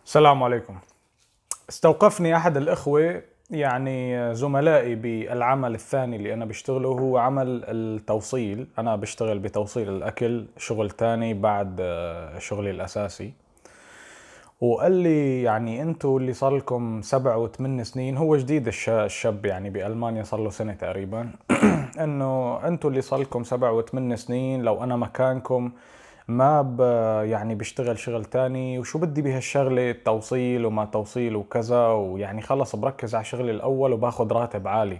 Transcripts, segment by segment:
السلام عليكم. استوقفني أحد الإخوة، يعني زملائي بالعمل الثاني اللي أنا بشتغله، هو عمل التوصيل. أنا بشتغل بتوصيل الأكل، شغل تاني بعد شغلي الأساسي. وقال لي يعني أنتوا اللي صار لكم 7 و8 سنين، هو جديد الشاب يعني بألمانيا صار له سنة تقريبا. إنه أنتوا اللي صار لكم 7 و8 سنين، لو أنا مكانكم ما يعني بشتغل شغل تاني، وشو بدي بهالشغلة توصيل وما توصيل وكذا، ويعني خلص بركز على شغلي الأول وباخد راتب عالي.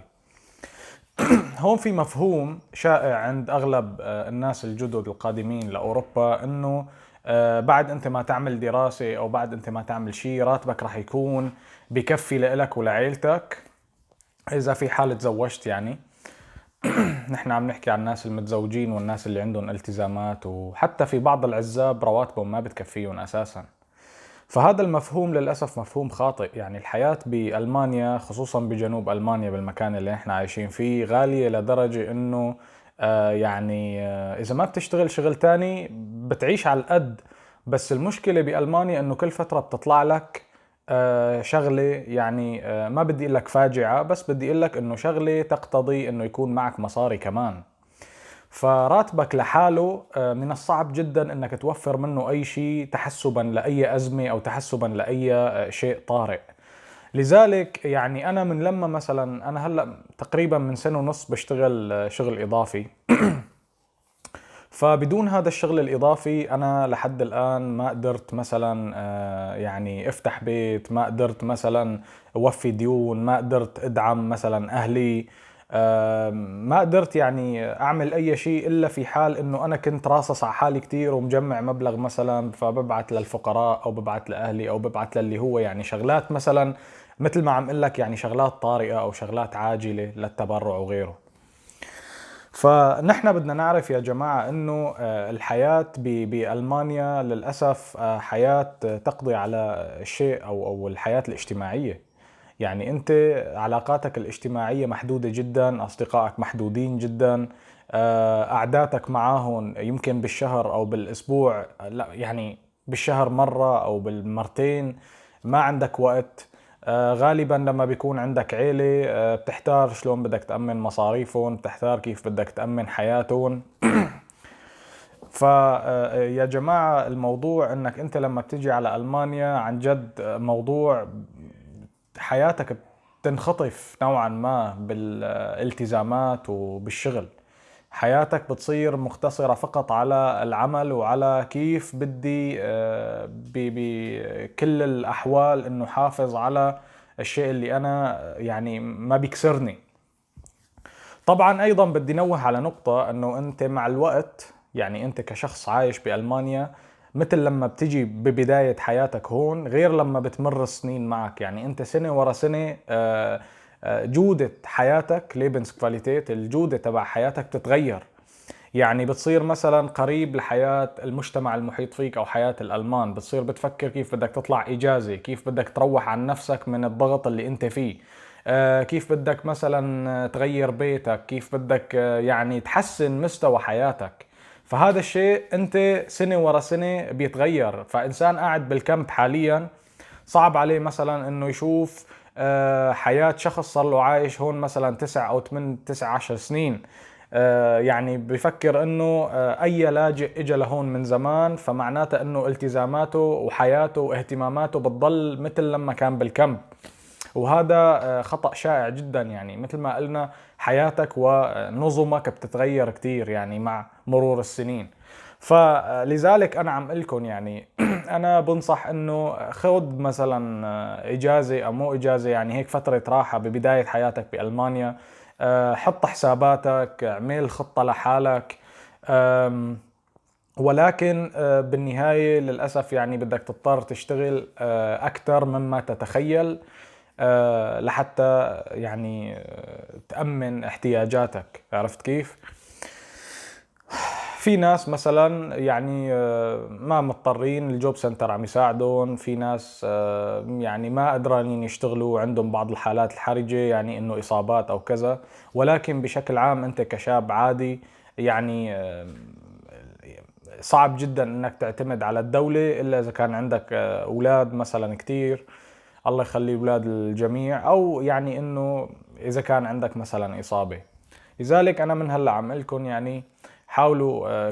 هون في مفهوم شائع عند أغلب الناس الجدد القادمين لأوروبا، إنه بعد أنت ما تعمل دراسة أو بعد أنت ما تعمل شيء، راتبك رح يكون بكفي لإلك ولعيلتك إذا في حال تزوجت يعني. نحن عم نحكي عن الناس المتزوجين والناس اللي عندهم التزامات، وحتى في بعض العزاب رواتبهم ما بتكفيهم أساساً. فهذا المفهوم للأسف مفهوم خاطئ. يعني الحياة بألمانيا، خصوصا بجنوب ألمانيا بالمكان اللي احنا عايشين فيه، غالية لدرجة انه إذا ما بتشتغل شغل تاني بتعيش على القد. بس المشكلة بألمانيا انه كل فترة بتطلع لك شغلة، يعني ما بدي اقول لك فاجعة، بس بدي اقول لك انه شغلة تقتضي انه يكون معك مصاري كمان. فراتبك لحاله من الصعب جدا انك توفر منه اي شيء تحسبا لاي ازمه او تحسبا لاي شيء طارئ. لذلك يعني انا من لما مثلا انا هلا تقريبا من سنه ونص بشتغل شغل اضافي. فبدون هذا الشغل الاضافي انا لحد الان ما قدرت مثلا يعني افتح بيت، ما قدرت مثلا اوفي ديون، ما قدرت ادعم مثلا اهلي. ما قدرت يعني اعمل اي شيء الا في حال انه انا كنت راصص على حالي كثير ومجمع مبلغ مثلا، فببعث للفقراء او ببعث لاهلي او ببعث للي هو يعني شغلات مثلا، مثل ما عم اقول لك يعني شغلات طارئة او شغلات عاجلة للتبرع وغيره. فنحن بدنا نعرف يا جماعة انه الحياة بألمانيا للأسف حياة تقضي على الشيء او الحياة الاجتماعية. يعني انت علاقاتك الاجتماعية محدودة جدا، اصدقائك محدودين جدا، قعداتك معاهم يمكن بالشهر او بالاسبوع، لا يعني بالشهر مرة او بالمرتين. ما عندك وقت. غالبا لما بيكون عندك عيلة بتحتار شلون بدك تأمن مصاريفهم، بتحتار كيف بدك تأمن حياتهم. فيا جماعة الموضوع انك انت لما بتجي على ألمانيا عن جد موضوع حياتك بتنخطف نوعا ما بالالتزامات وبالشغل. حياتك بتصير مقتصرة فقط على العمل وعلى كيف بدي بكل الأحوال إنه حافظ على الشيء اللي أنا يعني ما بيكسرني. طبعا أيضا بدي نوه على نقطة، إنه أنت مع الوقت يعني أنت كشخص عايش بألمانيا، مثل لما بتجي ببداية حياتك هون غير لما بتمر السنين معك. يعني أنت سنة ورا سنة جودة حياتك ليبنس كواليتيت، الجودة تبع حياتك بتتغير. يعني بتصير مثلا قريب لحياة المجتمع المحيط فيك أو حياة الألمان، بتصير بتفكر كيف بدك تطلع إجازة، كيف بدك تروح عن نفسك من الضغط اللي أنت فيه. كيف بدك مثلا تغير بيتك، كيف بدك يعني تحسن مستوى حياتك. فهذا الشيء أنت سنة ورا سنة بيتغير. فإنسان قاعد بالكامب حاليا صعب عليه مثلا انه يشوف حياة شخص صار له عايش هون مثلا 9 أو 8 9 10 سنين. يعني بفكر انه اي لاجئ اجى لهون من زمان، فمعناته انه التزاماته وحياته واهتماماته بتضل مثل لما كان بالكامب. وهذا خطأ شائع جدا. يعني مثل ما قلنا حياتك ونظمك بتتغير كتير يعني مع مرور السنين. فلذلك انا عم لكم يعني انا بنصح انه خذ مثلا اجازة او مو اجازة، يعني هيك فترة راحة ببداية حياتك بألمانيا. حط حساباتك، اعمل خطة لحالك. ولكن بالنهاية للأسف يعني بدك تضطر تشتغل أكثر مما تتخيل لحتى يعني تأمن احتياجاتك. عرفت كيف؟ في ناس مثلا يعني ما مضطرين، الجوب سنتر عم يساعدهم. في ناس يعني ما قدرانين يشتغلوا، عندهم بعض الحالات الحرجة يعني انه اصابات او كذا. ولكن بشكل عام انت كشاب عادي يعني صعب جدا انك تعتمد على الدولة الا اذا كان عندك اولاد مثلا كتير، الله يخلي اولاد الجميع، او يعني انه اذا كان عندك مثلا اصابة. لذلك انا من هلا عم لكم يعني حاولوا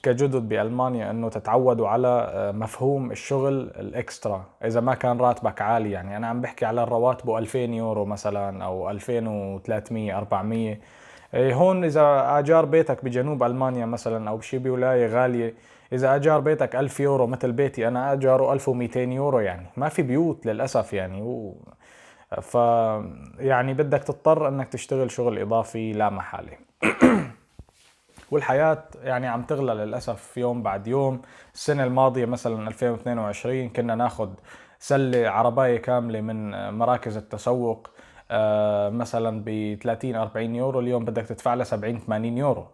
كجدد بألمانيا انه تتعودوا على مفهوم الشغل الاكسترا. اذا ما كان راتبك عالي، يعني انا عم بحكي على الرواتب 2000 يورو مثلا او 2300 400. هون اذا اجار بيتك بجنوب المانيا مثلا او بشي بولاية غالية، اذا اجار بيتك 1000 يورو مثل بيتي انا اجاره 1200 يورو، يعني ما في بيوت للاسف يعني ف يعني بدك تضطر انك تشتغل شغل اضافي لا محالة. والحياة يعني عم تغلى للأسف يوم بعد يوم. السنة الماضية مثلا 2022 كنا ناخد سلة عرباية كاملة من مراكز التسوق مثلا ب 30 40 يورو، اليوم بدك تدفع لها 70 80 يورو.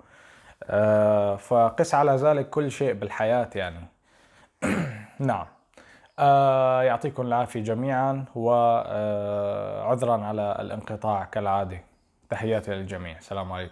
فقس على ذلك كل شيء بالحياة يعني. نعم. يعطيكم العافية جميعا، وعذرا على الانقطاع كالعادة. تحياتي للجميع، السلام عليكم.